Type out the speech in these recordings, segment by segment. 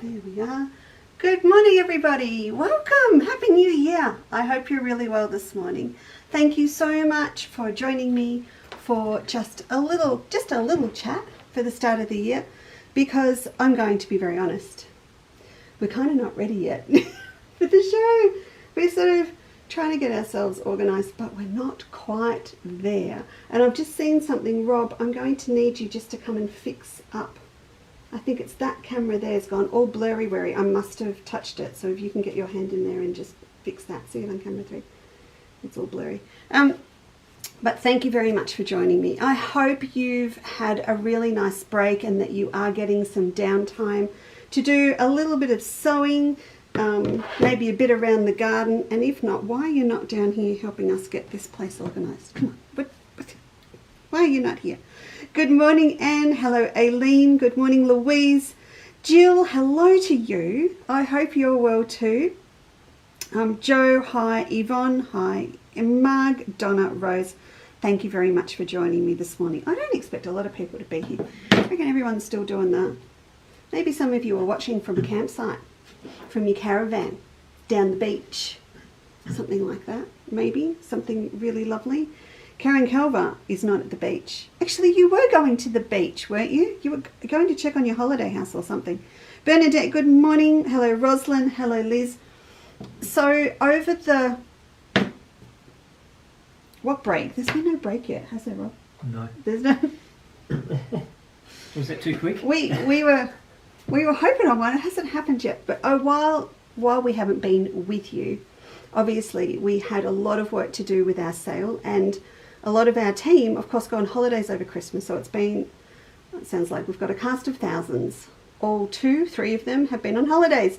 There we are. Good morning, everybody. Welcome. Happy New Year. I hope you're really well this morning. Thank you so much for joining me for just a little chat for the start of the year, because I'm going to be very honest. We're kind of not ready yet for the show. We're sort of trying to get ourselves organised, but we're not quite there. And I've just seen something. Rob, I'm going to need you just to come and fix up. I think it's that camera there's gone all blurry. I must have touched it. So if you can get your hand in there and just fix that. See it on camera 3. It's all blurry. But thank you very much for joining me. I hope you've had a really nice break and that you are getting some downtime to do a little bit of sewing, maybe a bit around the garden. And if not, why are you not down here helping us get this place organised? Come on. Why are you not here? Good morning, Anne. Hello, Aileen. Good morning, Louise. Jill, hello to you. I hope you're well too. Joe, hi. Yvonne, hi. Marg, Donna, Rose, thank you very much for joining me this morning. I don't expect a lot of people to be here. I reckon everyone's still doing that. Maybe some of you are watching from a campsite, from your caravan, down the beach, something like that. Maybe something really lovely. Karen Calver is not at the beach. Actually, you were going to the beach, weren't you? You were going to check on your holiday house or something. Bernadette, good morning. Hello, Rosalind. Hello, Liz. So over the... What break? There's been no break yet, has there, Rob? No. There's no... Was that too quick? We were hoping on one. It hasn't happened yet. But while we haven't been with you, obviously we had a lot of work to do with our sale, and a lot of our team, of course, go on holidays over Christmas. So it sounds like we've got a cast of thousands. All 3 of them have been on holidays.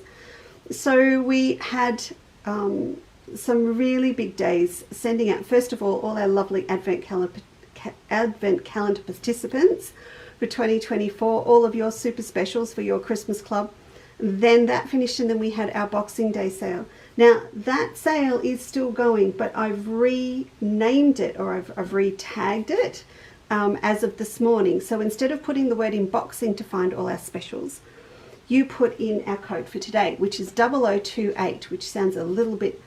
So we had some really big days sending out, first of all our lovely Advent calendar participants for 2024, all of your super specials for your Christmas club. Then that finished, and then we had our Boxing Day sale. Now that sale is still going, but I've renamed it, or I've re-tagged it as of this morning. So instead of putting the word in boxing to find all our specials, you put in our code for today, which is 0028, which sounds a little bit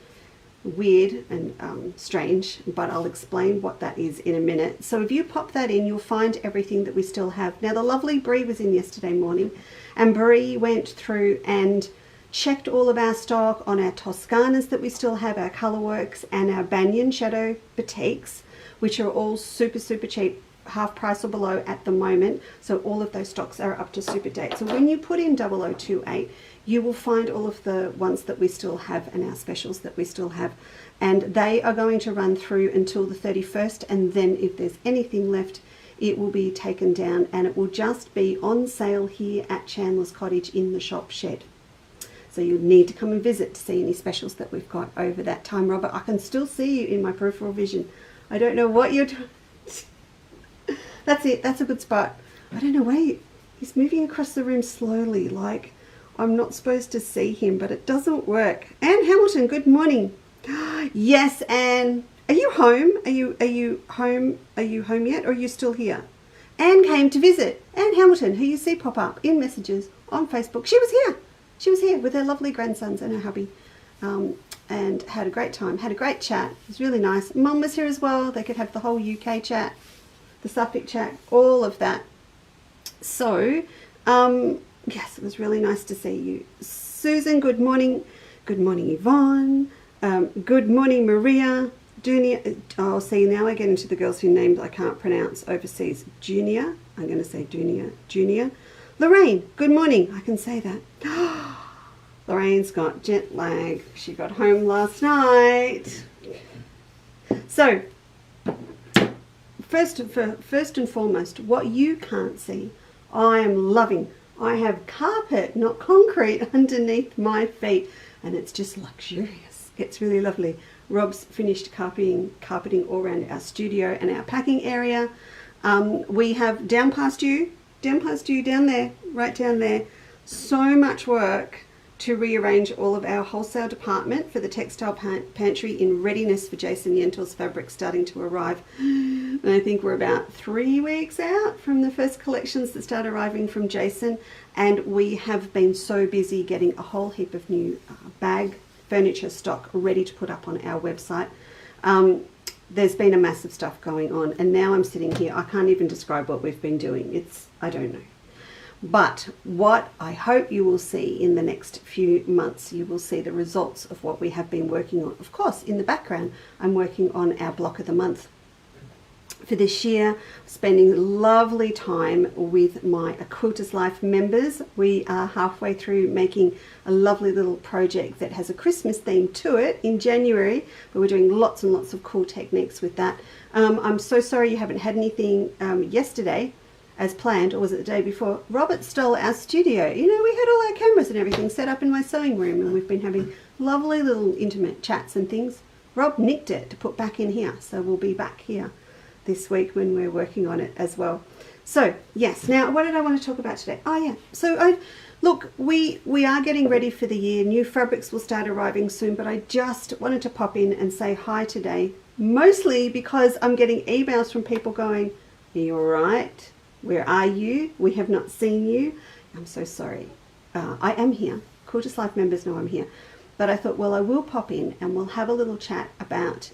weird and strange, but I'll explain what that is in a minute. So if you pop that in, you'll find everything that we still have. Now the lovely Bree was in yesterday morning, and Bree went through and checked all of our stock on our Toscanas that we still have, our Colourworks and our Banyan Shadow Batiks, which are all super cheap, half price or below at the moment. So all of those stocks are up to super date. So when you put in 0028, you will find all of the ones that we still have and our specials that we still have. And they are going to run through until the 31st. And then if there's anything left, it will be taken down, and it will just be on sale here at Chandler's Cottage in the shop shed. So you need to come and visit to see any specials that we've got over that time. Robert, I can still see you in my peripheral vision. I don't know what you're doing. That's it. That's a good spot. I don't know why he's moving across the room slowly, like I'm not supposed to see him, but it doesn't work. Anne Hamilton, good morning. Yes, Anne. Are you home? Are you home? Are you home yet, or are you still here? Anne came to visit. Anne Hamilton, who you see pop up in messages on Facebook. She was here. She was here with her lovely grandsons and her hubby, and had a great time, had a great chat. It was really nice. Mum was here as well. They could have the whole UK chat, the Suffolk chat, all of that. So, yes, it was really nice to see you. Susan, good morning. Good morning, Yvonne. Good morning, Maria. Dunia. Oh, see, now I get into the girls whose names I can't pronounce overseas. Junior. I'm going to say Junior. Lorraine, good morning. I can say that. Lorraine's got jet lag. She got home last night. So, first and foremost, what you can't see, I am loving. I have carpet, not concrete, underneath my feet, and it's just luxurious. It's really lovely. Rob's finished carpeting all around our studio and our packing area. We have down past you down there, right down there, so much work to rearrange all of our wholesale department for the textile pantry in readiness for Jason Yentl's fabric starting to arrive. And I think we're about 3 weeks out from the first collections that start arriving from Jason, and we have been so busy getting a whole heap of new bag furniture stock ready to put up on our website. There's been a massive stuff going on, and now I'm sitting here. I can't even describe what we've been doing. I don't know. But what I hope you will see in the next few months, you will see the results of what we have been working on. Of course, in the background, I'm working on our block of the month for this year, spending lovely time with my A Quilter's Life members. We are halfway through making a lovely little project that has a Christmas theme to it in January, but we're doing lots and lots of cool techniques with that. I'm so sorry you haven't had anything yesterday as planned, or was it the day before? Robert stole our studio. You know, we had all our cameras and everything set up in my sewing room, and we've been having lovely little intimate chats and things. Rob nicked it to put back in here, so we'll be back here this week when we're working on it as well. So yes, now what did I want to talk about today? Oh yeah, so look, we are getting ready for the year. New fabrics will start arriving soon, but I just wanted to pop in and say hi today, mostly because I'm getting emails from people going, "Are you all right? Where are you? We have not seen you." I'm so sorry. I am here. Quilter's Life members know I'm here. But I thought, well, I will pop in and we'll have a little chat about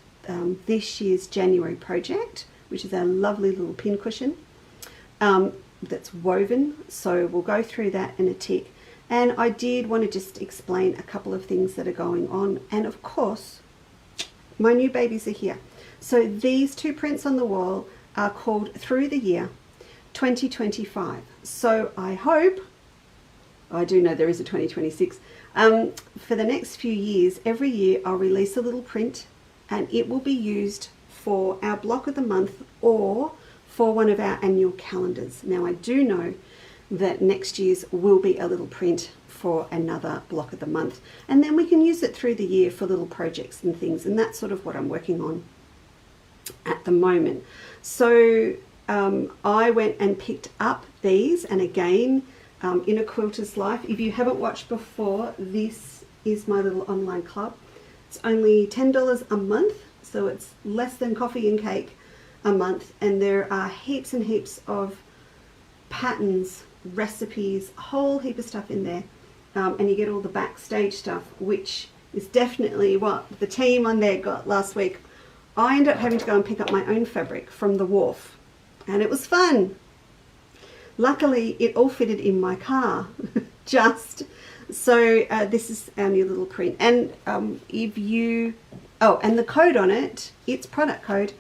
this year's January project, which is our lovely little pincushion that's woven. So we'll go through that in a tick. And I did want to just explain a couple of things that are going on. And of course, my new babies are here. So these two prints on the wall are called Through the Year 2025. So I hope, I do know there is a 2026, for the next few years, every year I'll release a little print and it will be used for our block of the month or for one of our annual calendars. Now I do know that next year's will be a little print for another block of the month, and then we can use it through the year for little projects and things, and that's sort of what I'm working on at the moment. So I went and picked up these, and again, in A Quilter's Life, if you haven't watched before, this is my little online club. It's only $10 a month, so it's less than coffee and cake a month, and there are heaps and heaps of patterns, recipes, a whole heap of stuff in there, and you get all the backstage stuff, which is definitely what the team on there got last week. I ended up having to go and pick up my own fabric from the wharf, and it was fun. Luckily, it all fitted in my car, just. So this is our new little print. And if you, and the code on it, its product code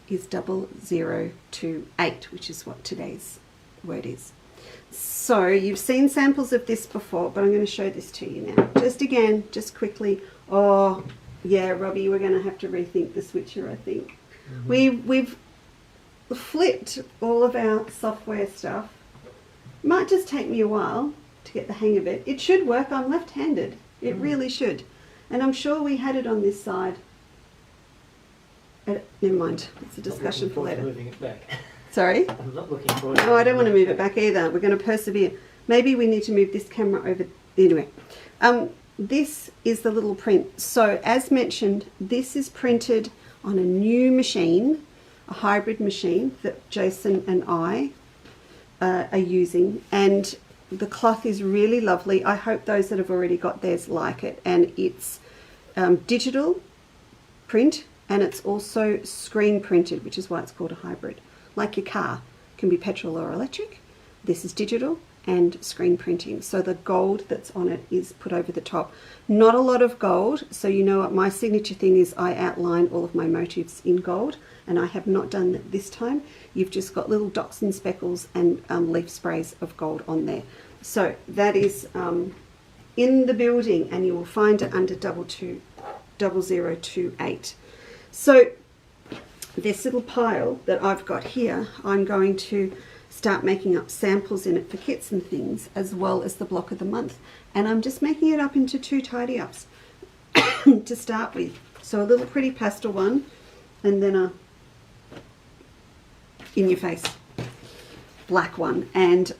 is 0028, which is what today's word is. So you've seen samples of this before, but I'm going to show this to you now. Just again, just quickly. Oh, yeah, Robbie, we're going to have to rethink the switcher, I think. Mm-hmm. We've flipped all of our software stuff. Might just take me a while to get the hang of it. It should work. I'm left-handed. It really should. And I'm sure we had it on this side. Never mind. It's a discussion for later. Moving it back. Sorry? I'm not looking for it. No, I don't want to move it back either. We're going to persevere. Maybe we need to move this camera over. Anyway, this is the little print. So as mentioned, this is printed on a new machine, a hybrid machine that Jason and I are using, and the cloth is really lovely. I hope those that have already got theirs like it. And it's digital print, and it's also screen printed, which is why it's called a hybrid. Like your car can be petrol or electric, this is digital and screen printing. So the gold that's on it is put over the top. Not a lot of gold, so you know what my signature thing is. I outline all of my motifs in gold, and I have not done that this time. You've just got little dots and speckles and leaf sprays of gold on there. So that is in the building, and you will find it under 0028. So this little pile that I've got here, I'm going to start making up samples in it for kits and things, as well as the block of the month. And I'm just making it up into 2 tidy ups to start with. So a little pretty pastel one, and then a in your face black one. And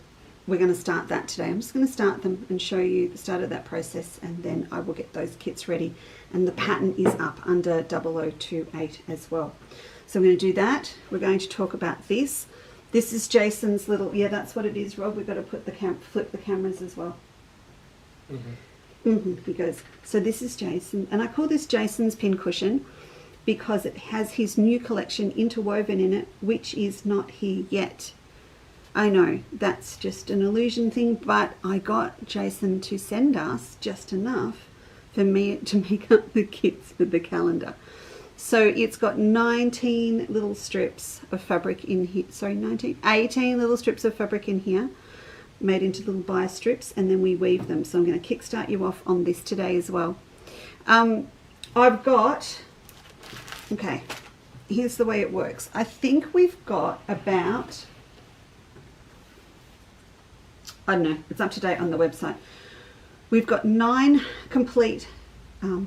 we're going to start that today. I'm just going to start them and show you the start of that process, and then I will get those kits ready. And the pattern is up under 0028 as well. So I'm going to do that. We're going to talk about this. This is Jason's little, yeah, that's what it is, Rob. We've got to put the flip the cameras as well. He goes, so this is Jason, and I call this Jason's pincushion because it has his new collection interwoven in it, which is not here yet. I know, that's just an illusion thing, but I got Jason to send us just enough for me to make up the kits for the calendar. So it's got 19 little strips of fabric in here, 18 little strips of fabric in here, made into little bias strips, and then we weave them. So I'm going to kickstart you off on this today as well. I've got, okay, here's the way it works. I think we've got about, I don't know, it's up to date on the website. We've got 9 complete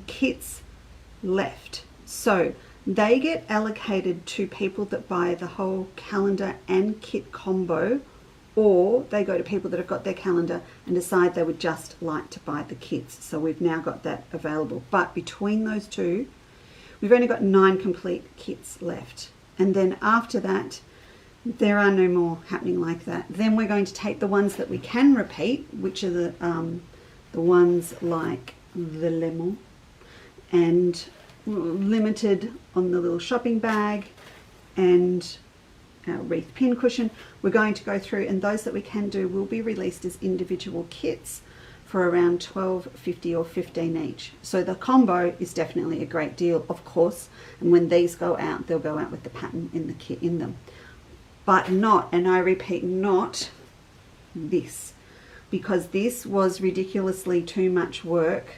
kits left. So they get allocated to people that buy the whole calendar and kit combo, or they go to people that have got their calendar and decide they would just like to buy the kits. So we've now got that available. But between those two, we've only got 9 complete kits left. And then after that, there are no more happening like that. Then we're going to take the ones that we can repeat, which are the ones like the lemon and limited on the little shopping bag and our wreath pin cushion. We're going to go through, and those that we can do will be released as individual kits for around $12.50 or $15 each. So the combo is definitely a great deal, of course, and when these go out, they'll go out with the pattern in the kit in them. But not, and I repeat, not this, because this was ridiculously too much work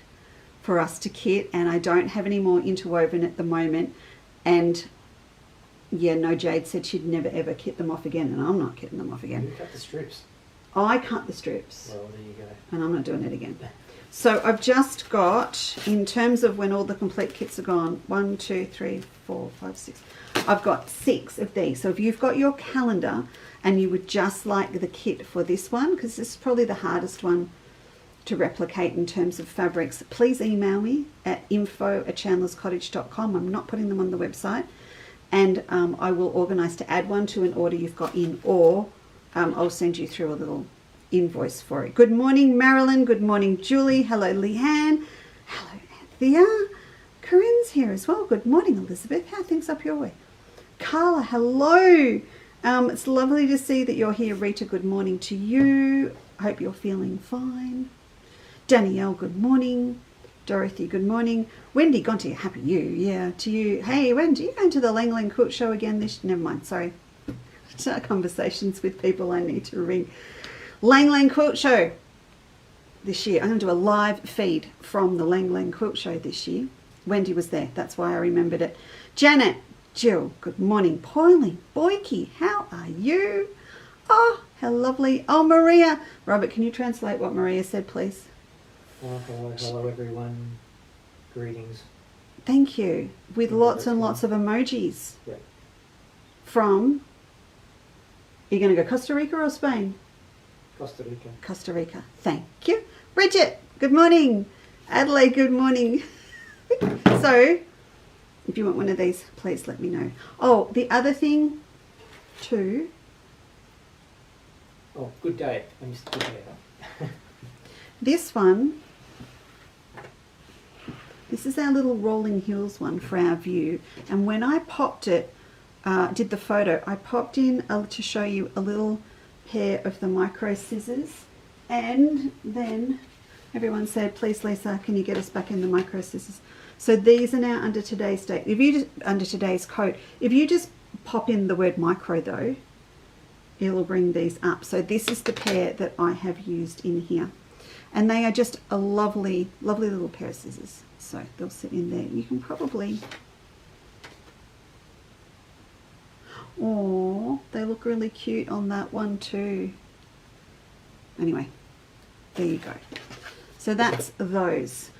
for us to kit, and I don't have any more interwoven at the moment. And yeah, no, Jade said she'd never ever kit them off again, and I'm not kitting them off again. You cut the strips. I cut the strips. Well, there you go. And I'm not doing it again. So I've just got, in terms of when all the complete kits are gone, 1, 2, 3, 4, 5, 6. I've got 6 of these. So if you've got your calendar and you would just like the kit for this one, because this is probably the hardest one to replicate in terms of fabrics, please email me at info@chandlerscottage.com. I'm not putting them on the website. And I will organise to add one to an order you've got in, or I'll send you through a little invoice for it. Good morning, Marilyn. Good morning, Julie. Hello, Leanne. Hello, Anthea. Corinne's here as well. Good morning, Elizabeth. How are things up your way? Carla, hello. It's lovely to see that you're here. Rita, good morning to you. I hope you're feeling fine. Danielle, good morning. Dorothy, good morning. Wendy, gone to you. Happy you. Yeah, to you. Hey, Wendy, you going to the Lang Lang Quilt Show again this... Never mind, sorry. Start conversations with people I need to ring. Lang Lang Quilt Show this year. I'm going to do a live feed from the Lang Lang Quilt Show this year. Wendy was there. That's why I remembered it. Janet, Jill, good morning. Pauline, Boyke, how are you? Oh, how lovely. Oh, Maria. Robert, can you translate what Maria said, please? Hello everyone. Greetings. Thank you. With lots and lots of emojis. Yeah. From, are you going to go Costa Rica or Spain? Costa Rica. Costa Rica. Thank you. Bridget, good morning. Adelaide, good morning. So, if you want one of these, please let me know. Oh, the other thing too. Oh, good day. I missed good day. This one, this is our little Rolling Hills one for our view. And when I popped it, did the photo, I popped in to show you a little pair of the micro scissors. And then everyone said, please Lisa, can you get us back in the micro scissors? So these are now under today's date. If you just, under today's code, if you just pop in the word micro though, it'll bring these up. So this is the pair that I have used in here. And they are just a lovely, lovely little pair of scissors. So they'll sit in there. You can probably, oh, they look really cute on that one too. Anyway, there you go. So that's those.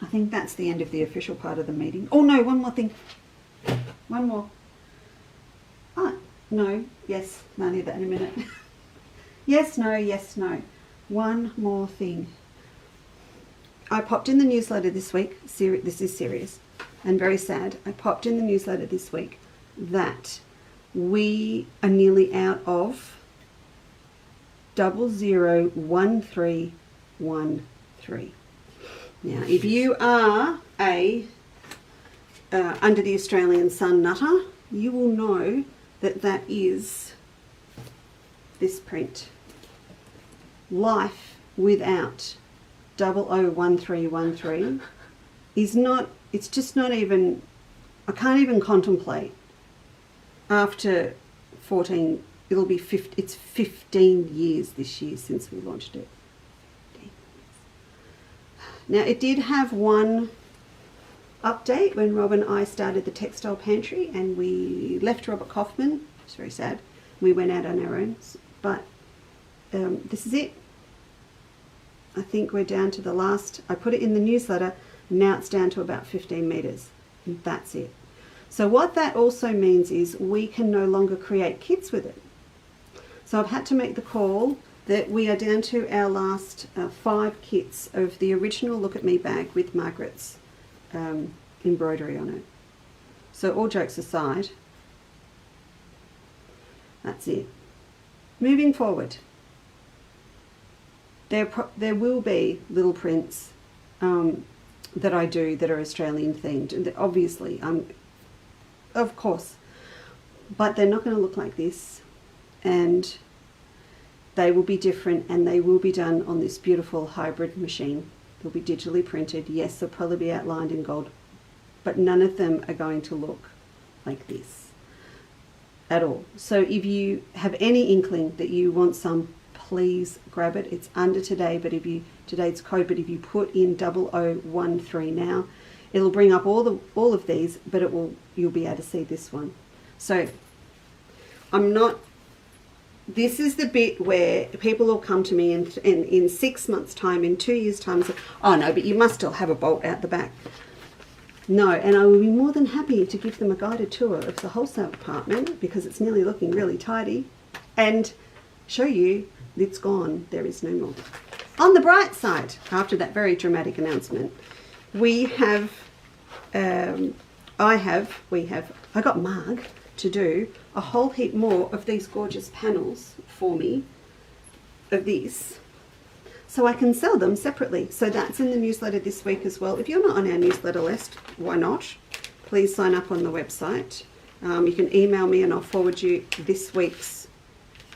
I think that's the end of the official part of the meeting. Oh no, one more thing. One more. Ah, No, yes, I'll need that in a minute. Yes, no, yes, no. One more thing. I popped in the newsletter this week. This is serious and very sad. I popped in the newsletter this week that we are nearly out of 001313. Now, if you are a under the Australian Sun nutter, you will know that that is this print. Life without 001313 is not, it's just not even, I can't even contemplate. After 14, it'll be 50, it's 15 years this year since we launched it. Now, it did have one update when Rob and I started the textile pantry, and we left Robert Kaufman. It's very sad. We went out on our own, but this is it. I think we're down to the last. I put it in the newsletter. Now it's down to about 15 meters. And that's it. So what that also means is we can no longer create kits with it. So I've had to make the call that we are down to our last 5 kits of the original Look At Me bag with Margaret's embroidery on it. So all jokes aside, that's it. Moving forward, there will be little prints that I do that are Australian themed, and obviously, of course, but they're not going to look like this, and they will be different, and they will be done on this beautiful hybrid machine. They'll be digitally printed. Yes, they'll probably be outlined in gold, but none of them are going to look like this at all. So if you have any inkling that you want some, please grab it. It's under today, but today's code, but if you put in 0013 now, it'll bring up all of these, but you'll be able to see this one. So this is the bit where people will come to me in 6 months' time, in 2 years' time, and say, oh no, but you must still have a bolt out the back. No, and I will be more than happy to give them a guided tour of the wholesale department, because it's nearly looking really tidy, and show you it's gone, there is no more. On the bright side, after that very dramatic announcement, I got Marg to do a whole heap more of these gorgeous panels for me, of this, so I can sell them separately. So that's in the newsletter this week as well. If you're not on our newsletter list, why not? Please sign up on the website. You can email me and I'll forward you this week's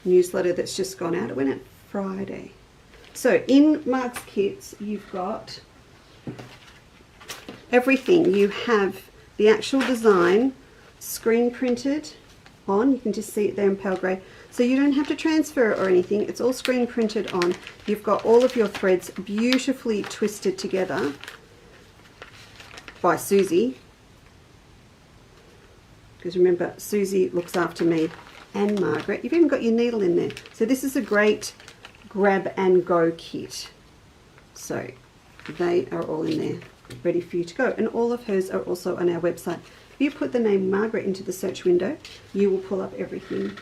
newsletter that's just gone out. It went out Friday. So in Marg's kits, you've got everything. You have the actual design screen printed on. You can just see it there in pale grey. So you don't have to transfer it or anything. It's all screen printed on. You've got all of your threads beautifully twisted together by Susie. Because remember, Susie looks after me and Margaret. You've even got your needle in there. So this is a great grab and go kit. So they are all in there, ready for you to go. And all of hers are also on our website. If you put the name Margaret into the search window, you will pull up everything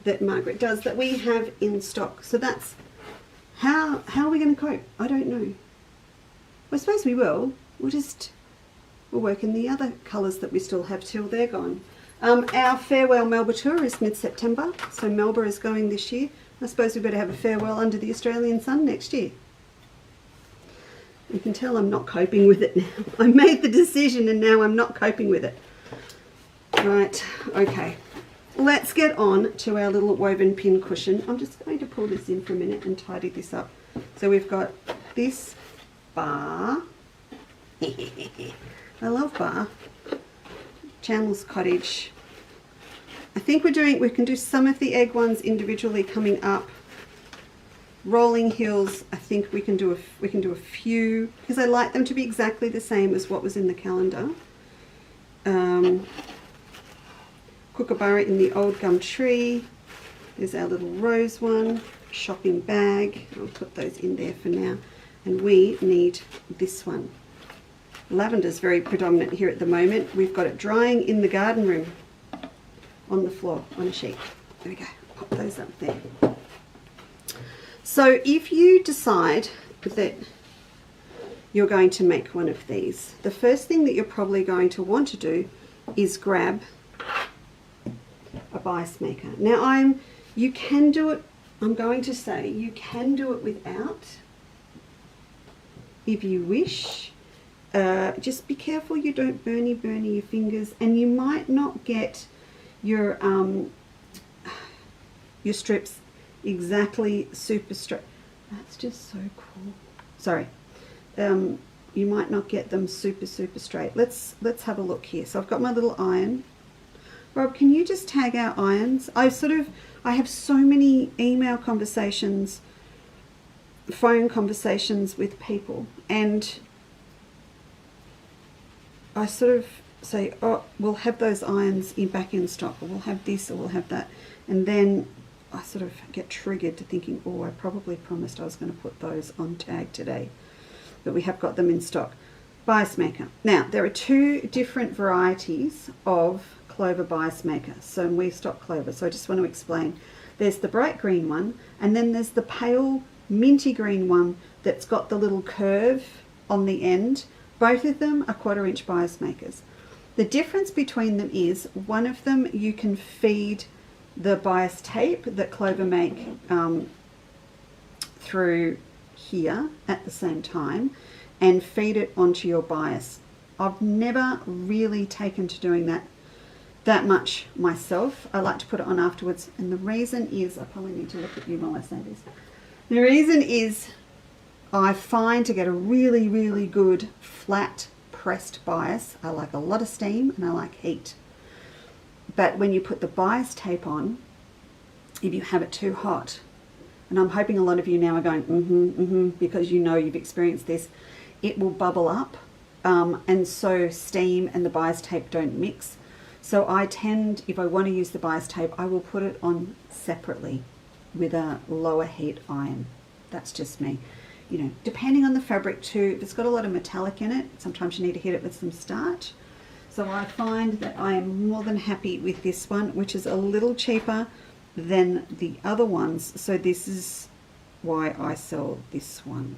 that Margaret does that we have in stock. So that's how are we going to cope? I don't know. I suppose we will. We'll work in the other colours that we still have till they're gone. Our farewell Melba tour is mid-September, so Melba is going this year. I suppose we better have a farewell under the Australian sun next year. You can tell I'm not coping with it now. I made the decision and now I'm not coping with it. Right, okay. Let's get on to our little woven pin cushion. I'm just going to pull this in for a minute and tidy this up. So we've got this bar. I love bar. Chandler's Cottage. I think we can do some of the egg ones individually coming up. Rolling Hills, I think we can do a few, because I like them to be exactly the same as what was in the calendar. Kookaburra in the Old Gum Tree. There's our little rose one. Shopping bag. I'll put those in there for now. And we need this one. Lavender's very predominant here at the moment. We've got it drying in the garden room on the floor on a sheet. There we go. Pop those up there. So if you decide that you're going to make one of these, the first thing that you're probably going to want to do is grab a bias maker. Now you can do it, I'm going to say you can do it without if you wish. Just be careful you don't burny your fingers, and you might not get your strips exactly super straight. That's just so cool. Sorry. You might not get them super straight. Let's have a look here. So I've got my little iron. Rob, can you just tag our irons? I have so many email conversations, phone conversations with people, and I sort of say, oh, we'll have those irons back in stock, or we'll have this, or we'll have that, and then I sort of get triggered to thinking, oh, I probably promised I was going to put those on tag today, but we have got them in stock. Bias maker. Now, there are two different varieties of clover bias maker. So we stock clover. So I just want to explain. There's the bright green one, and then there's the pale minty green one that's got the little curve on the end. Both of them are 1/4 inch bias makers. The difference between them is one of them you can feed the bias tape that Clover make through here at the same time and feed it onto your bias. I've never really taken to doing that much myself. I like to put it on afterwards, and the reason is, I probably need to look at you while I say this. The reason is I find to get a really good flat pressed bias, I like a lot of steam and I like heat. But when you put the bias tape on, if you have it too hot, and I'm hoping a lot of you now are going, because you know you've experienced this, it will bubble up, and so steam and the bias tape don't mix. So I tend, if I want to use the bias tape, I will put it on separately with a lower heat iron. That's just me. You know, depending on the fabric too, if it's got a lot of metallic in it, sometimes you need to hit it with some starch. So I find that I am more than happy with this one, which is a little cheaper than the other ones. So this is why I sell this one.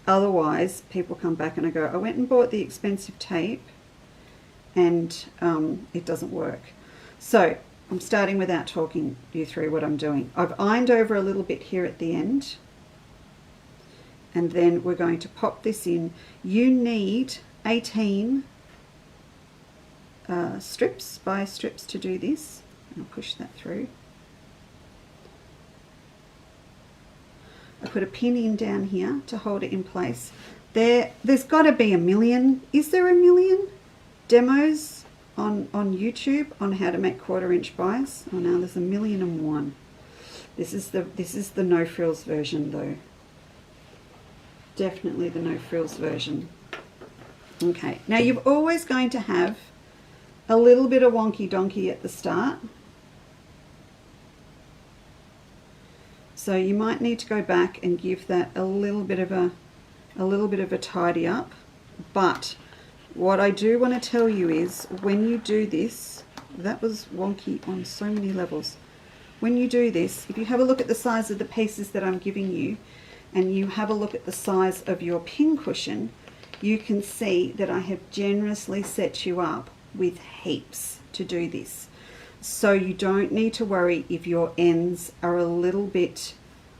Otherwise, people come back and I go, I went and bought the expensive tape and it doesn't work. So I'm starting without talking you through what I'm doing. I've ironed over a little bit here at the end, and then we're going to pop this in. You need 18 strips, bias strips, to do this. I'll push that through. I put a pin in down here to hold it in place. There's got to be 1 million. Is there 1 million demos on YouTube on how to make 1/4 inch bias? Oh no, there's 1,000,001. This is the no frills version though. Definitely the no frills version. Okay, now you're always going to have a little bit of wonky donkey at the start. So you might need to go back and give that a little bit of a tidy up. But what I do want to tell you is, when you do this, that was wonky on so many levels. When you do this, if you have a look at the size of the pieces that I'm giving you, and you have a look at the size of your pin cushion, you can see that I have generously set you up with heaps to do this. So you don't need to worry if your ends are a little bit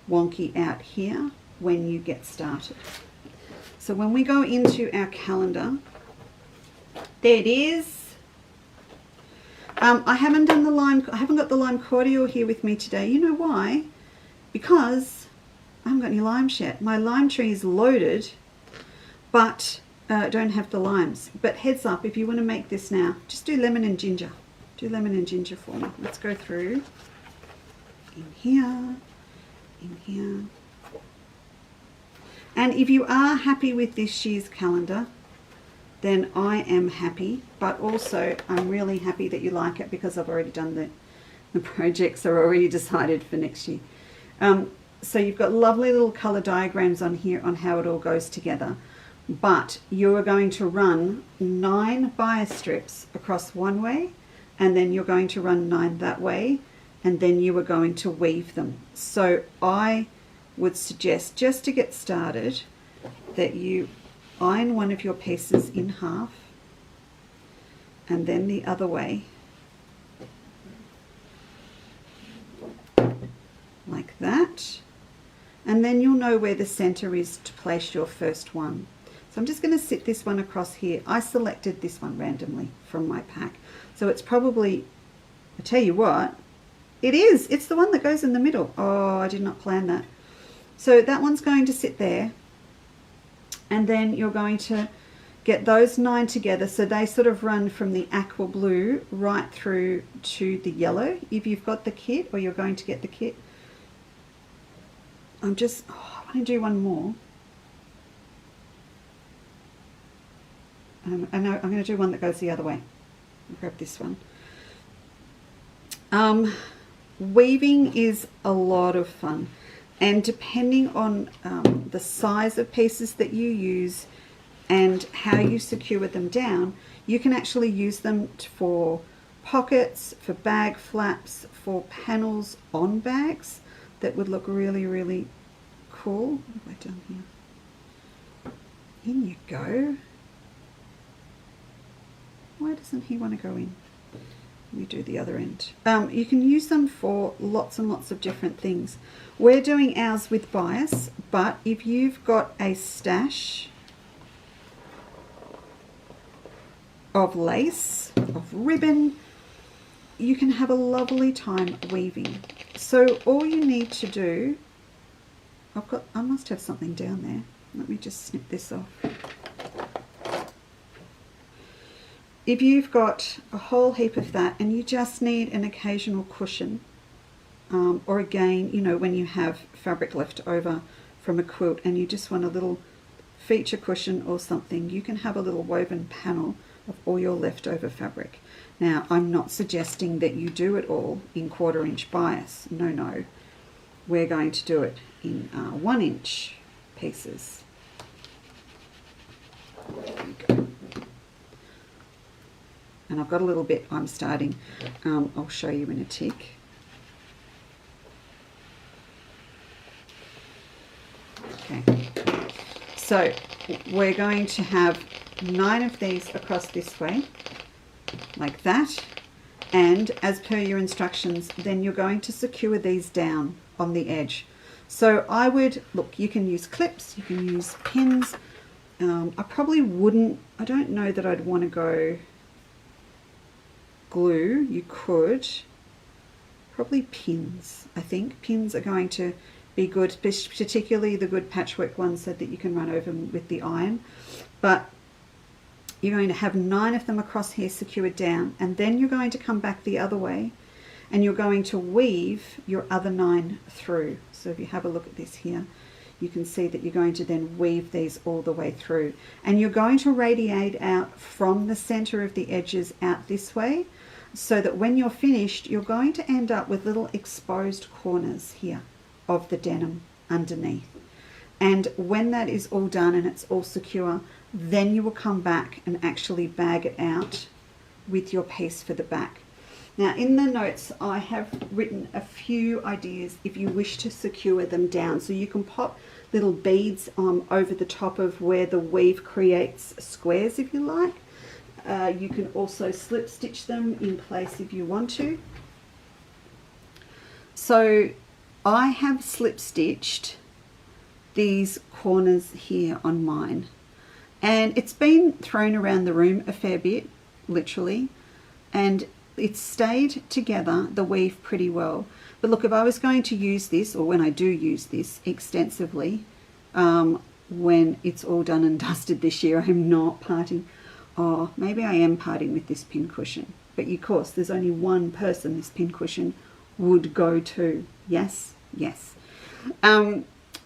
wonky out here when you get started. So when we go into our calendar, there it is. I haven't got the lime cordial here with me today. You know why? Because I haven't got any limes yet. My lime tree is loaded, but I don't have the limes. But heads up, if you want to make this now, just do lemon and ginger. Do lemon and ginger for me. Let's go through in here, in here. And if you are happy with this shears calendar, then I am happy, but also I'm really happy that you like it, because I've already done the projects are already decided for next year. So you've got lovely little color diagrams on here on how it all goes together, but you're going to run 9 bias strips across one way, and then you're going to run 9 that way, and then you are going to weave them. So I would suggest, just to get started, that you iron one of your pieces in half and then the other way, like that, and then you'll know where the center is to place your first one. So I'm just going to sit this one across here. I selected this one randomly from my pack, so it's probably, I tell you what, it's the one that goes in the middle. Oh, I did not plan that. So that one's going to sit there, and then you're going to get those 9 together, so they sort of run from the aqua blue right through to the yellow if you've got the kit, or you're going to get the kit. I want to do one more. I know I'm going to do one that goes the other way. I'll grab this one. Weaving is a lot of fun, and depending on the size of pieces that you use and how you secure them down, you can actually use them for pockets, for bag flaps, for panels on bags that would look really, really cool. What have I done here? In you go. Why doesn't he want to go in? We do the other end. You can use them for lots and lots of different things. We're doing ours with bias, but if you've got a stash of lace, of ribbon, you can have a lovely time weaving. So all you need to do, I must have something down there. Let me just snip this off. If you've got a whole heap of that and you just need an occasional cushion, or again, you know, when you have fabric left over from a quilt and you just want a little feature cushion or something, you can have a little woven panel of all your leftover fabric. Now, I'm not suggesting that you do it all in 1/4 inch bias. No. We're going to do it in 1 inch pieces. There you go. And I've got a little bit I'm starting. I'll show you in a tick. Okay. So we're going to have 9 of these across this way, like that. And as per your instructions, then you're going to secure these down on the edge. So I would, look, you can use clips, you can use pins. I probably wouldn't, I don't know that I'd want to go glue. You could probably pins. I think pins are going to be good, particularly the good patchwork ones, so that you can run over them with the iron. But you're going to have 9 of them across here secured down, and then you're going to come back the other way and you're going to weave your other 9 through. So if you have a look at this here, you can see that you're going to then weave these all the way through, and you're going to radiate out from the center of the edges out this way, so that when you're finished, you're going to end up with little exposed corners here of the denim underneath. And when that is all done and it's all secure, then you will come back and actually bag it out with your piece for the back. Now in the notes I have written a few ideas if you wish to secure them down. So you can pop little beads over the top of where the weave creates squares if you like. You can also slip stitch them in place if you want to. So I have slip stitched these corners here on mine, and it's been thrown around the room a fair bit, literally, and it's stayed together, the weave, pretty well. But look, if I was going to use this, or when I do use this extensively, when it's all done and dusted this year, I'm not parting. Oh, maybe I am parting with this pin cushion. But of course, there's only one person this pin cushion would go to. Yes, yes.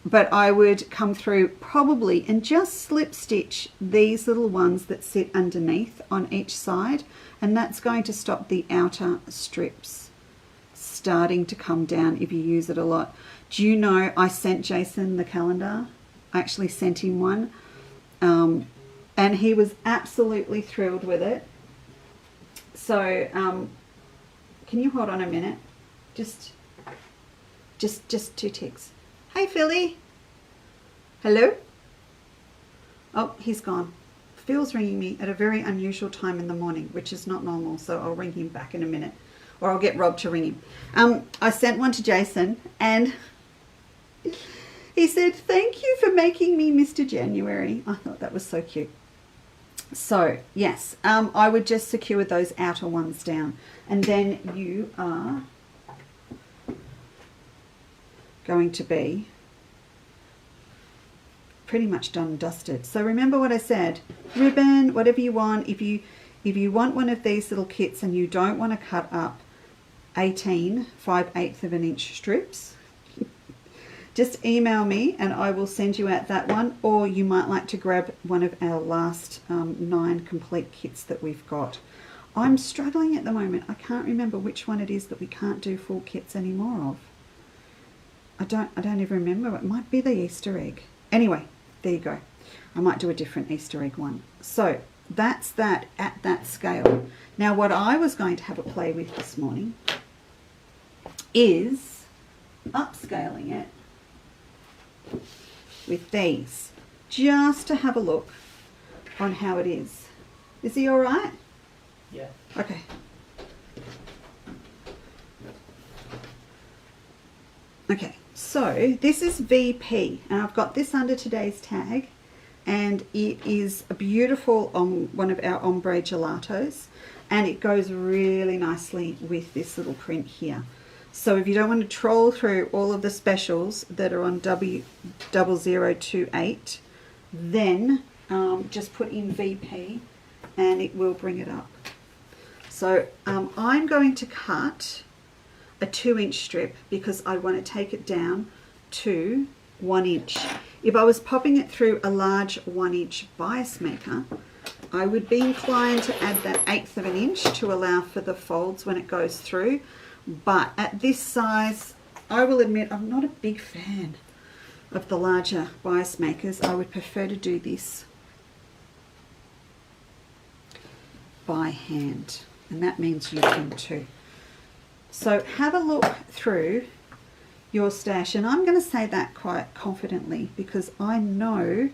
But I would come through probably and just slip stitch these little ones that sit underneath on each side, and that's going to stop the outer strips starting to come down if you use it a lot. Do you know I sent Jason the calendar? I actually sent him one, and he was absolutely thrilled with it. So, can you hold on a minute? Just 2 ticks. Hey, Philly. Hello? Oh, he's gone. Phil's ringing me at a very unusual time in the morning, which is not normal, so I'll ring him back in a minute. Or I'll get Rob to ring him. I sent one to Jason, and he said, "Thank you for making me Mr. January." I thought that was so cute. So, yes, I would just secure those outer ones down. And then you are going to be pretty much done and dusted. So remember what I said, ribbon, whatever you want. If you want one of these little kits and you don't want to cut up 18 5/8 of an inch strips, just email me and I will send you out that one, or you might like to grab one of our last 9 complete kits that we've got. I'm struggling at the moment. I can't remember which one it is that we can't do full kits anymore of. I don't even remember. It might be the Easter egg. Anyway, there you go. I might do a different Easter egg one. So that's that at that scale. Now what I was going to have a play with this morning is upscaling it with these, just to have a look on how it is. Is he all right? Yeah. Okay. Okay, so this is VP, and I've got this under today's tag, and it is a beautiful one of our ombre gelatos, and it goes really nicely with this little print here. So if you don't want to troll through all of the specials that are on W0028, then just put in VP and it will bring it up. So I'm going to cut a 2-inch strip because I want to take it down to 1 inch. If I was popping it through a large 1-inch bias maker, I would be inclined to add that 1/8 of an inch to allow for the folds when it goes through. But at this size, I will admit I'm not a big fan of the larger bias makers. I would prefer to do this by hand, and that means you can too. So have a look through your stash, and I'm going to say that quite confidently because I know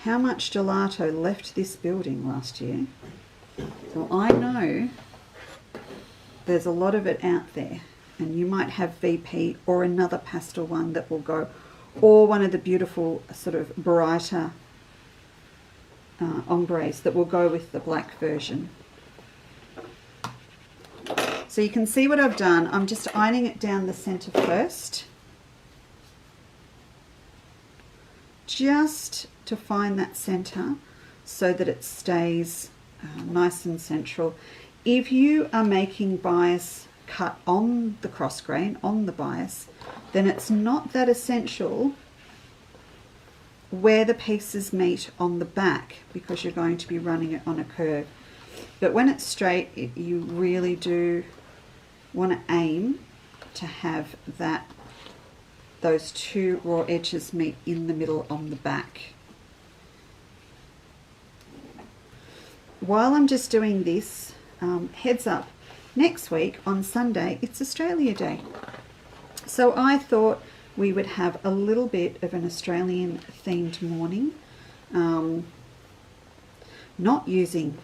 how much gelato left this building last year. So I know there's a lot of it out there, and you might have VP or another pastel one that will go, or one of the beautiful sort of brighter ombres that will go with the black version. So you can see what I've done. I'm just ironing it down the center first, just to find that center so that it stays nice and central. If you are making bias cut on the cross grain, on the bias, then it's not that essential where the pieces meet on the back because you're going to be running it on a curve. But when it's straight, you really do want to aim to have those 2 raw edges meet in the middle on the back. While I'm just doing this, heads up, next week on Sunday it's Australia Day, so I thought we would have a little bit of an Australian themed morning, not using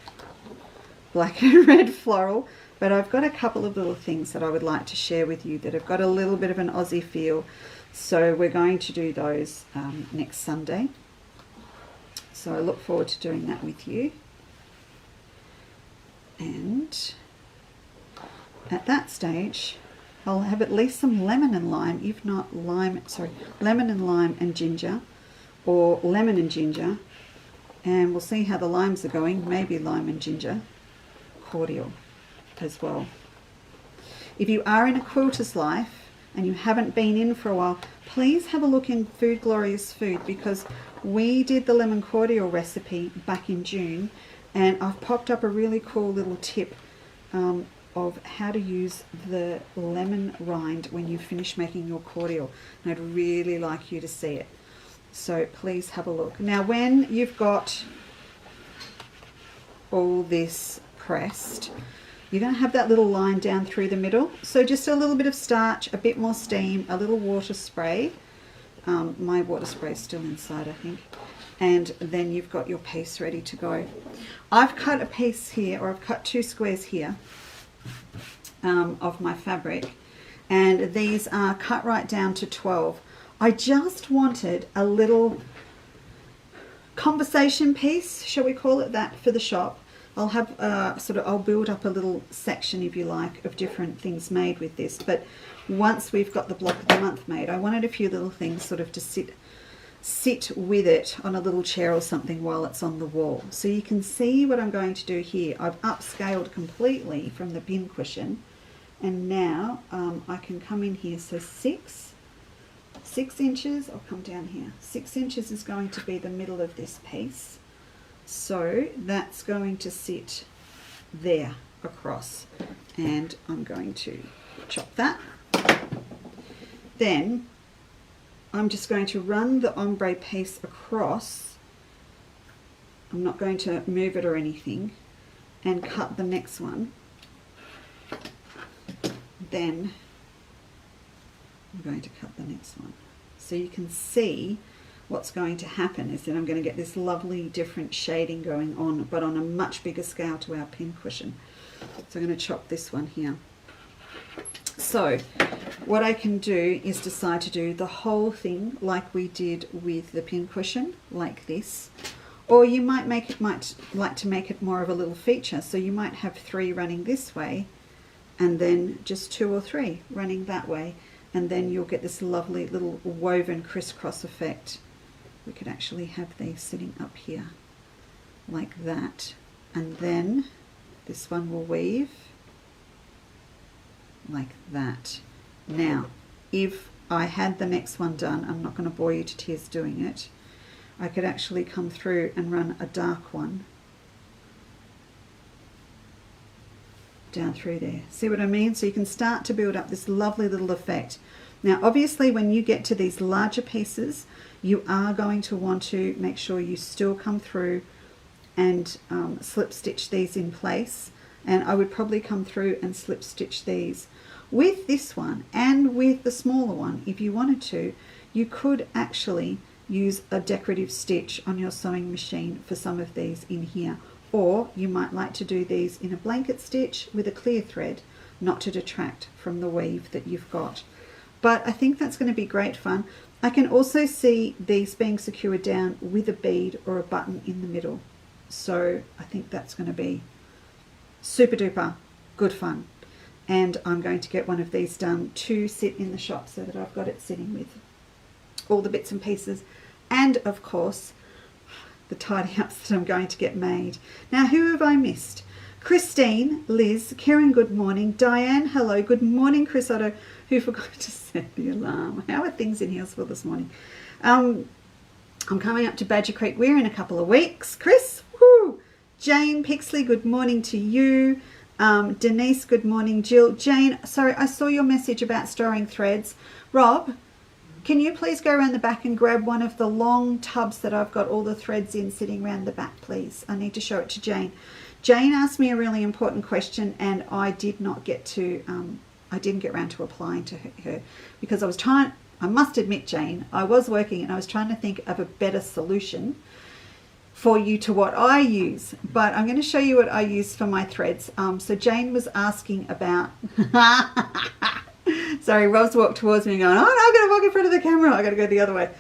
black and red floral, but I've got a couple of little things that I would like to share with you that have got a little bit of an Aussie feel, so we're going to do those next Sunday. So I look forward to doing that with you. And at that stage, I'll have at least some lemon and lime, if not lemon and lime and ginger, or lemon and ginger, and we'll see how the limes are going, maybe lime and ginger cordial as well. If you are in a quilter's life and you haven't been in for a while, please have a look in Food Glorious Food, because we did the lemon cordial recipe back in June, and I've popped up a really cool little tip of how to use the lemon rind when you finish making your cordial, and I'd really like you to see it. So please have a look. Now when you've got all this pressed, you're going to have that little line down through the middle. So just a little bit of starch, a bit more steam, a little water spray. My water spray is still inside, I think. And then you've got your piece ready to go. I've cut a piece here, or I've cut 2 squares here of my fabric, and these are cut right down to 12. I just wanted a little conversation piece, shall we call it that, for the shop. I'll have I'll build up a little section, if you like, of different things made with this. But once we've got the block of the month made, I wanted a few little things sort of to sit with it on a little chair or something while it's on the wall. So you can see what I'm going to do here. I've upscaled completely from the pin cushion, and now I can come in here. So 6 inches, I'll come down here. 6 inches is going to be the middle of this piece. So that's going to sit there across, and I'm going to chop that. Then I'm just going to run the ombre piece across. I'm not going to move it or anything, and cut the next one. Then I'm going to cut the next one. So you can see what's going to happen is that I'm going to get this lovely different shading going on, but on a much bigger scale to our pin cushion. So I'm going to chop this one here. So what I can do is decide to do the whole thing like we did with the pin cushion, like this. Or you might like to make it more of a little feature. So you might have 3 running this way, and then just 2 or 3 running that way. And then you'll get this lovely little woven crisscross effect. We could actually have these sitting up here like that. And then this one will weave like that. Now, if I had the next one done, I'm not going to bore you to tears doing it, I could actually come through and run a dark one down through there. See what I mean? So you can start to build up this lovely little effect. Now obviously when you get to these larger pieces, you are going to want to make sure you still come through and slip stitch these in place. And I would probably come through and slip stitch these. With this one and with the smaller one, if you wanted to, you could actually use a decorative stitch on your sewing machine for some of these in here. Or you might like to do these in a blanket stitch with a clear thread, not to detract from the weave that you've got. But I think that's going to be great fun. I can also see these being secured down with a bead or a button in the middle. So I think that's going to be super duper good fun. And I'm going to get one of these done to sit in the shop so that I've got it sitting with all the bits and pieces. And of course, the tidy ups that I'm going to get made. Now, who have I missed? Christine, Liz, Karen, good morning. Diane, hello. Good morning, Chris Otto, who forgot to set the alarm. How are things in Healesville this morning? I'm coming up to Badger Creek Weir in a couple of weeks. Chris, whoo! Jane Pixley, good morning to you. Denise, good morning. Jill, Jane, sorry, I saw your message about storing threads. Rob, can you please go around the back and grab one of the long tubs that I've got all the threads in sitting around the back, please? I need to show it to Jane. Jane asked me a really important question, and I did not get to, I didn't get around to replying to her because I was trying, I must admit, Jane, I was working and I was trying to think of a better solution for you to what I use, but I'm going to show you what I use for my threads. So Jane was asking about, sorry, Rob's walked towards me going, oh no, I'm going to walk in front of the camera, I got to go the other way.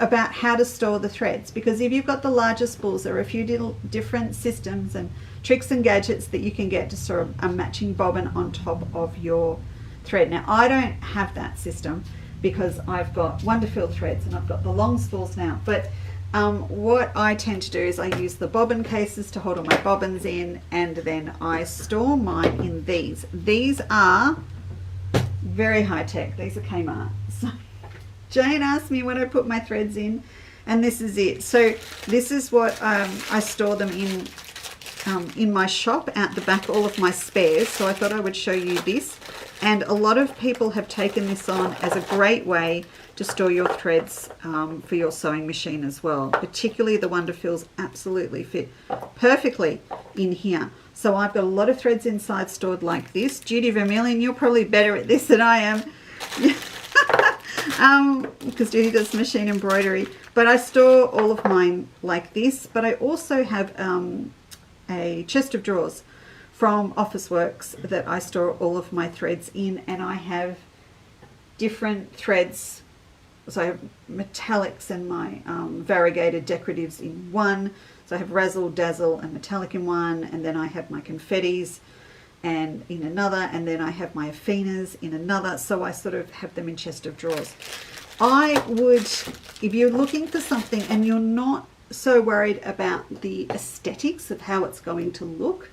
About how to store the threads, because if you've got the larger spools, there are a few little different systems and tricks and gadgets that you can get to store a matching bobbin on top of your thread. Now I don't have that system because I've got Wonderfield threads and I've got the long spools now, but what I tend to do is I use the bobbin cases to hold all my bobbins in, and then I store mine in these. These are very high tech. These are Kmart. So Jane asked me when I put my threads in, and this is it. So this is what I store them in my shop out the back, all of my spares. So I thought I would show you this. And a lot of people have taken this on as a great way to store your threads for your sewing machine as well. Particularly the Wonderfills absolutely fit perfectly in here. So I've got a lot of threads inside stored like this. Judy Vermillion, you're probably better at this than I am. Because Judy does machine embroidery. But I store all of mine like this. But I also have a chest of drawers from Officeworks that I store all of my threads in, and I have different threads. So I have metallics and my variegated decoratives in one. So I have Razzle, Dazzle and Metallic in one, and then I have my confettis and in another, and then I have my Athenas in another. So I sort of have them in chest of drawers. I would, if you're looking for something and you're not so worried about the aesthetics of how it's going to look,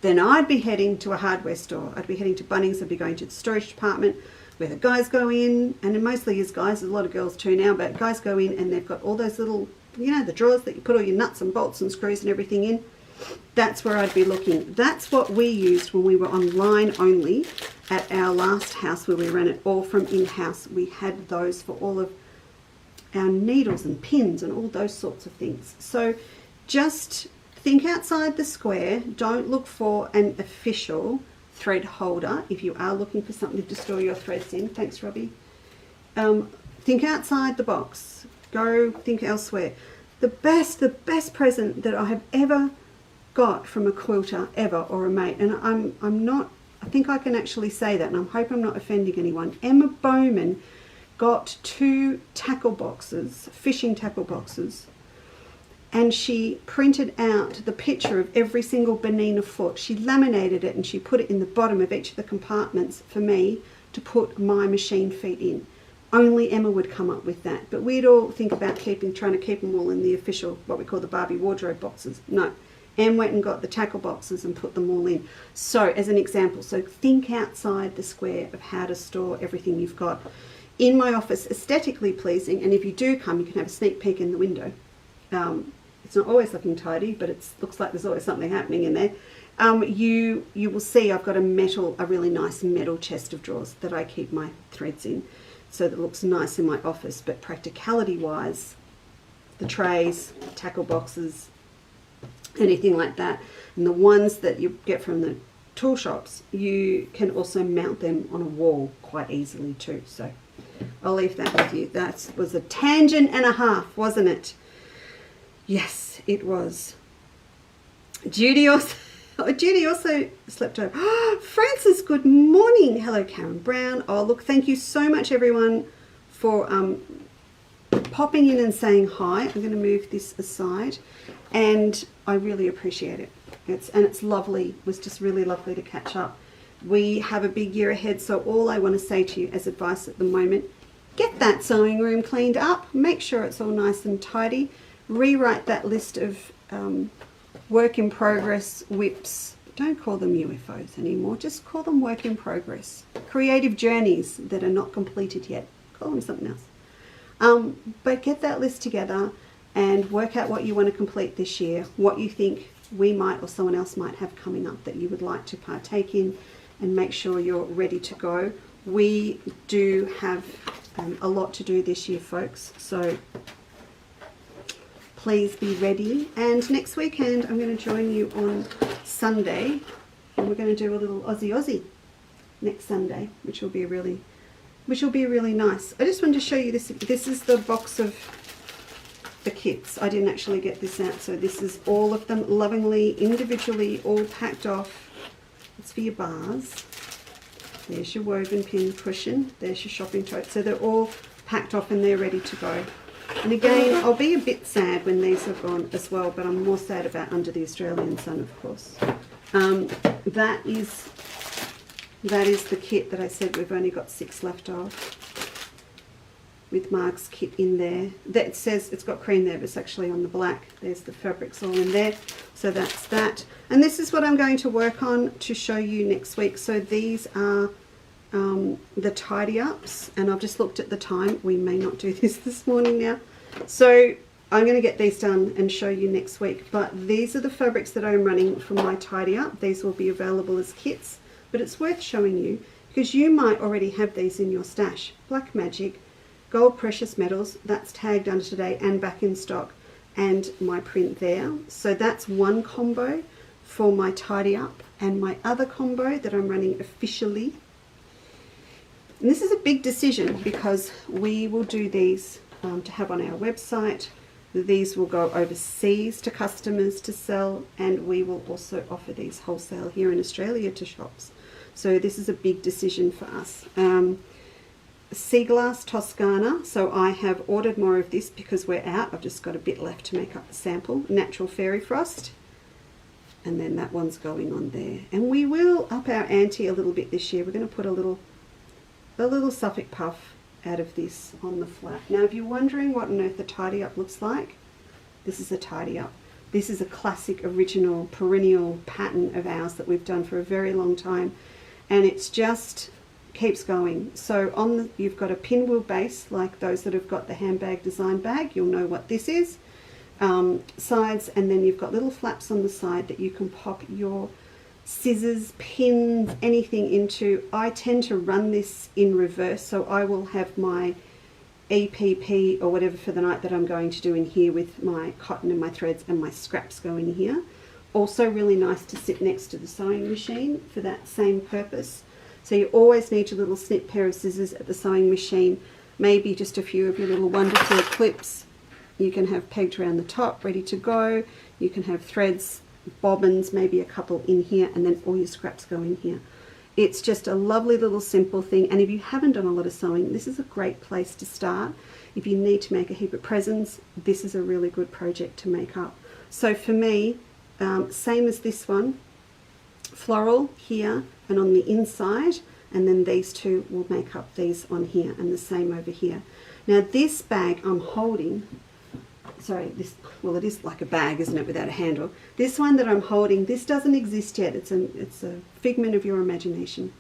then I'd be heading to a hardware store. I'd be heading to Bunnings. I'd be going to the storage department where the guys go in, and it mostly is guys, there's a lot of girls too now, but guys go in and they've got all those little, you know, the drawers that you put all your nuts and bolts and screws and everything in. That's where I'd be looking. That's what we used when we were online only at our last house where we ran it all from in-house. We had those for all of our needles and pins and all those sorts of things. So just think outside the square. Don't look for an official thread holder if you are looking for something to store your threads in. Thanks, Robbie. Think outside the box. Go think elsewhere. The best present that I have ever got from a quilter ever, or a mate, and I'm not, I think I can actually say that, and I hope I'm not offending anyone. Emma Bowman got 2 tackle boxes, fishing tackle boxes, and she printed out the picture of every single Bernina foot. She laminated it and she put it in the bottom of each of the compartments for me to put my machine feet in. Only Emma would come up with that. But we'd all think about trying to keep them all in the official, what we call the Barbie wardrobe boxes. No. Em went and got the tackle boxes and put them all in. So, as an example, so think outside the square of how to store everything you've got in my office, aesthetically pleasing. And if you do come, you can have a sneak peek in the window. It's not always looking tidy, but it looks like there's always something happening in there. You will see I've got a really nice metal chest of drawers that I keep my threads in, so that it looks nice in my office. But practicality wise, the trays, tackle boxes, anything like that, and the ones that you get from the tool shops, you can also mount them on a wall quite easily too. So I'll leave that with you. That was a tangent and a half, wasn't it? Yes, it was. Judy also slept over. Francis, good morning. Hello, Karen Brown. Oh, look, thank you so much, everyone, for popping in and saying hi. I'm going to move this aside, and I really appreciate it. It's lovely. It was just really lovely to catch up. We have a big year ahead, so all I want to say to you as advice at the moment, get that sewing room cleaned up. Make sure it's all nice and tidy. Rewrite that list of work in progress whips. Don't call them UFOs anymore. Just call them work in progress. Creative journeys that are not completed yet. Call them something else. But get that list together and work out what you want to complete this year, what you think we might or someone else might have coming up that you would like to partake in, and make sure you're ready to go. We do have a lot to do this year, folks, so please be ready. And next weekend I'm going to join you on Sunday, and we're going to do a little Aussie next Sunday, which will be really nice. I just wanted to show you this. This is the box of the kits. I didn't actually get this out, so this is all of them lovingly, individually, all packed off. It's for your bars. There's your woven pin cushion. There's your shopping tote. So they're all packed off and they're ready to go. And again, I'll be a bit sad when these are gone as well, but I'm more sad about Under the Australian Sun, of course. That is the kit that I said we've only got 6 left of, with Mark's kit in there. That says it's got cream there, but it's actually on the black. There's the fabrics all in there. So that's that. And this is what I'm going to work on to show you next week. So these are the tidy ups, and I've just looked at the time. We may not do this morning now. So I'm going to get these done and show you next week. But these are the fabrics that I'm running for my tidy up. These will be available as kits, but it's worth showing you because you might already have these in your stash. Black Magic, Gold Precious Metals, that's tagged under today and back in stock, and my print there. So that's one combo for my tidy up, and my other combo that I'm running officially. And this is a big decision because we will do these to have on our website. These will go overseas to customers to sell, and we will also offer these wholesale here in Australia to shops. So this is a big decision for us. Sea Glass Toscana, so I have ordered more of this because we're out. I've just got a bit left to make up the sample. Natural Fairy Frost, and then that one's going on there. And we will up our ante a little bit this year. We're going to put a little Suffolk puff out of this on the flat. Now, if you're wondering what on earth a tidy up looks like, this is a tidy up. This is a classic, original, perennial pattern of ours that we've done for a very long time, and it's just keeps going. So on the, you've got a pinwheel base, like those that have got the handbag design bag, you'll know what this is. Sides, and then you've got little flaps on the side that you can pop your scissors, pins, anything into. I tend to run this in reverse, so I will have my EPP or whatever for the night that I'm going to do in here with my cotton and my threads and my scraps go in here. Also really nice to sit next to the sewing machine for that same purpose. So you always need your little snip pair of scissors at the sewing machine, maybe just a few of your little wonderful clips you can have pegged around the top, ready to go. You can have threads, bobbins, maybe a couple in here, and then all your scraps go in here. It's just a lovely little simple thing, and if you haven't done a lot of sewing, this is a great place to start. If you need to make a heap of presents, this is a really good project to make up. So for me, same as this one, floral here and on the inside, and then these two will make up these on here, and the same over here. Now this bag I'm holding, sorry, this, well, it is like a bag, isn't it, without a handle. This one that I'm holding, this doesn't exist yet. It's a figment of your imagination.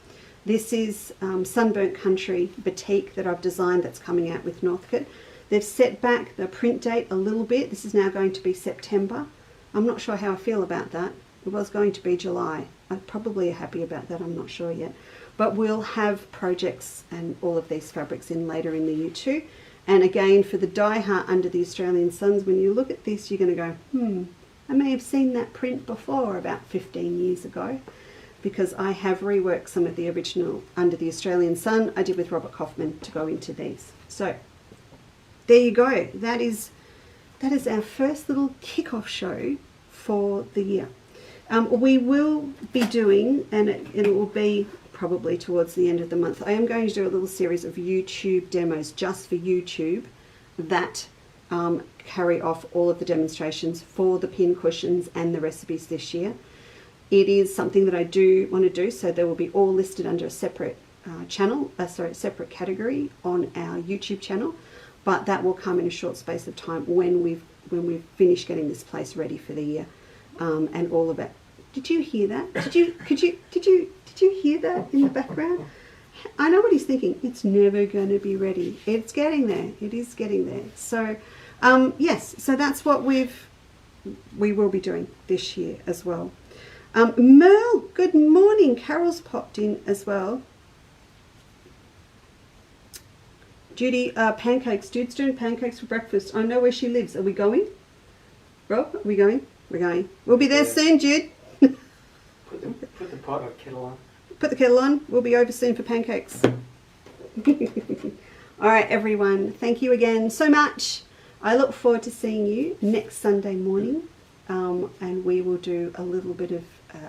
This is Sunburnt Country batik that I've designed that's coming out with Northcote. They've set back the print date a little bit. This is now going to be September. I'm not sure how I feel about that. It was going to be July. I'm probably happy about that, I'm not sure yet. But we'll have projects and all of these fabrics in later in the year too. And again, for the die-hard under the Australian Suns, when you look at this, you're going to go, I may have seen that print before about 15 years ago, because I have reworked some of the original Under the Australian Sun I did with Robert Kaufman to go into these. So there you go. That is our first little kick-off show for the year. We will be doing, and it will be probably towards the end of the month, I am going to do a little series of YouTube demos just for YouTube that carry off all of the demonstrations for the pin cushions and the recipes this year. It is something that I do want to do, so they will be all listed under a separate separate category on our YouTube channel, but that will come in a short space of time when we've finished getting this place ready for the year, and all of it. Did you hear that? Did you hear that in the background? I know what he's thinking. It's never going to be ready. It's getting there. It is getting there. So, yes. So that's what we will be doing this year as well. Merle, good morning. Carol's popped in as well. Judy, pancakes. Jude's doing pancakes for breakfast. I know where she lives. Are we going? Rob, are we going? We're going. We'll be there soon, Jude. Put the pot or kettle on. Put the kettle on. We'll be over soon for pancakes. All right, everyone. Thank you again so much. I look forward to seeing you next Sunday morning, and we will do a little bit of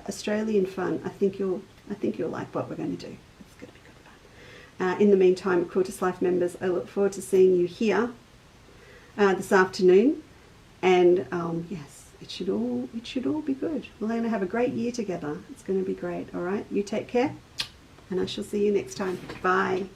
Australian fun. I think you'll like what we're going to do. It's going to be good fun. In the meantime, Quiltus Life members, I look forward to seeing you here this afternoon, and yes. It should all be good. We're going to have a great year together. It's going to be great. All right. You take care, and I shall see you next time. Bye.